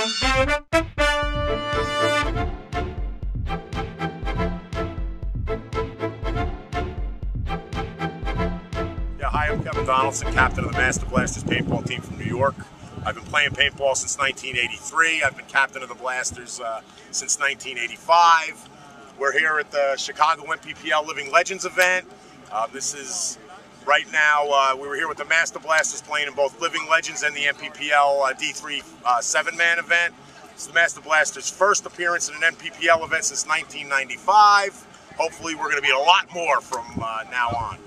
Hi, I'm Kevin Donaldson, captain of the Master Blasters paintball team from New York. I've been playing paintball since 1983. I've been captain of the Blasters since 1985. We're here at the Chicago MPPL Living Legends event. This is right now, we were here with the Master Blasters playing in both Living Legends and the MPPL D3 7-man event. It's the Master Blasters' first appearance in an MPPL event since 1995. Hopefully we're going to be a lot more from now on.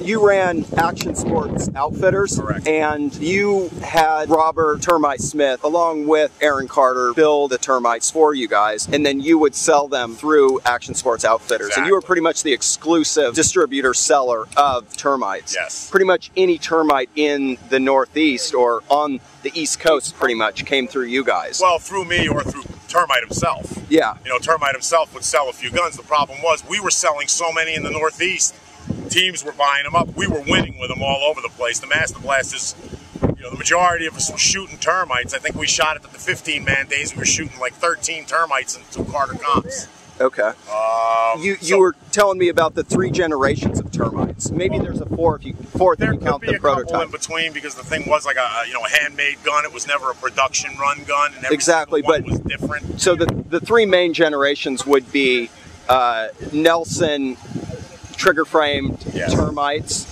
You ran Action Sports Outfitters. Correct. And you had Robert Termite Smith along with Aaron Carter build the termites for you guys, and then you would sell them through Action Sports Outfitters. Exactly. And you were pretty much the exclusive distributor seller of termites. Yes. Pretty much any termite in the Northeast or on the East Coast pretty much came through you guys. Well, through me or through Termite himself. Yeah. You know, Termite himself would sell a few guns. The problem was we were selling so many in the Northeast. Teams were buying them up. We were winning with them all over the place. The Master Blasters, you know, the majority of us were shooting termites. I think we shot it at the 15-man days. We were shooting like 13 termites and 2 Carter comps. Okay. You were telling me about the 3 generations of termites. Maybe there's a fourth if you count the prototype. There could be a couple in between because the thing was like a handmade gun. It was never a production run gun. And exactly, but was different. So the 3 main generations would be Nelson trigger-framed termites,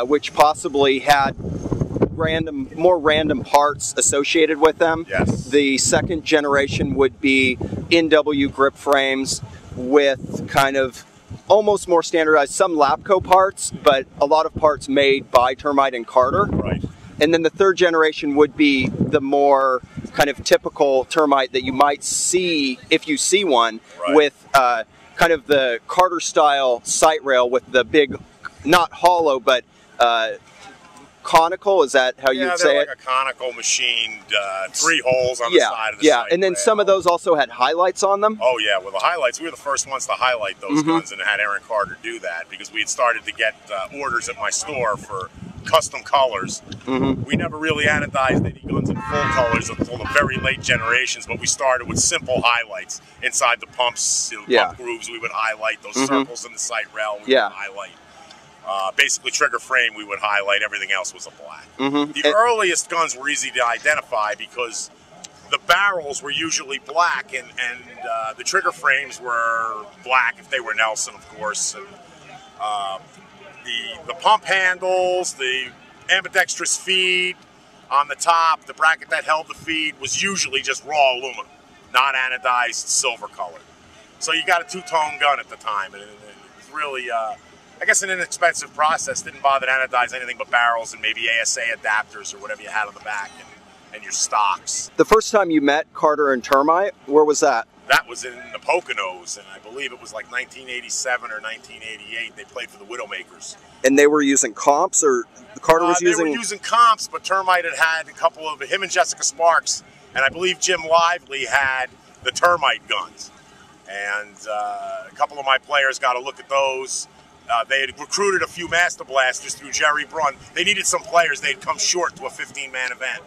which possibly had more random parts associated with them. Yes. The second generation would be NW grip frames with kind of almost more standardized, some Lapco parts, but a lot of parts made by Termite and Carter. Right. And then the third generation would be the more kind of typical termite that you might see if you see one, right, with kind of the Carter style sight rail with the big, not hollow, but conical, is that how you'd say it? Yeah, like a conical machined 3 holes on the side of the sight and then rail. some of those also had highlights on them. Oh yeah, well the highlights, we were the first ones to highlight those guns and had Aaron Carter do that because we had started to get orders at my store for custom colors. We never really anodized any guns in full colors until the very late generations, but we started with simple highlights inside the pumps, pump grooves. We would highlight those circles in the sight rail. We would highlight. Basically trigger frame we would highlight, everything else was a black. The earliest guns were easy to identify because the barrels were usually black and the trigger frames were black if they were Nelson, of course. And the pump handles, the ambidextrous feed on the top, the bracket that held the feed was usually just raw aluminum, not anodized, silver colored. So you got a 2-tone gun at the time, and it was really, I guess, an inexpensive process. Didn't bother to anodize anything but barrels and maybe ASA adapters or whatever you had on the back and your stocks. The first time you met Carter and Termite, where was that? That was in the Poconos, and I believe it was like 1987 or 1988. They played for the Widowmakers. And they were using comps, or Carter was using? They were using comps, but Termite had a couple of, him and Jessica Sparks, and I believe Jim Lively had the Termite guns. And a couple of my players got a look at those. They had recruited a few Master Blasters through Jerry Braun. They needed some players. They had come short to a 15-man event.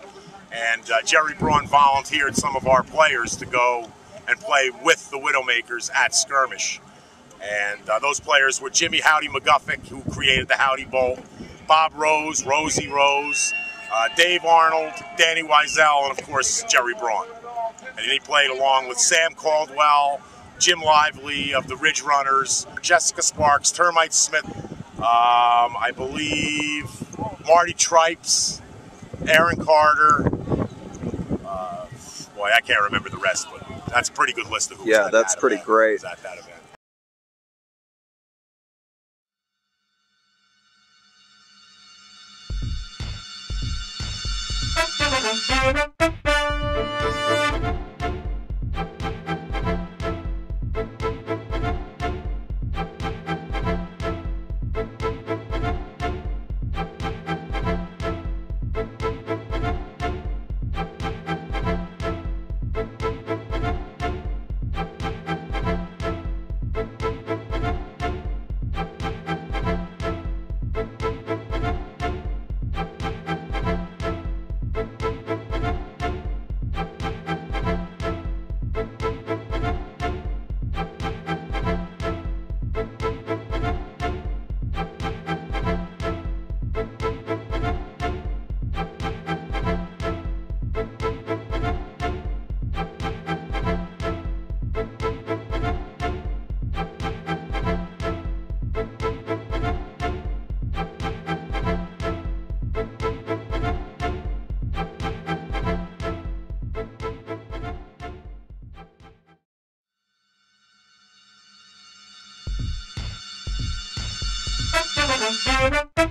And Jerry Braun volunteered some of our players to go and play with the Widowmakers at Skirmish. And those players were Jimmy Howdy McGuffick, who created the Howdy Bolt, Bob Rose, Rosie Rose, Dave Arnold, Danny Wiesel, and of course Jerry Braun. And he played along with Sam Caldwell, Jim Lively of the Ridge Runners, Jessica Sparks, Termite Smith, I believe Marty Tripes, Aaron Carter. Boy, I can't remember the rest, but that's a pretty good list of who was at that's that pretty event. great. At that event. Bye.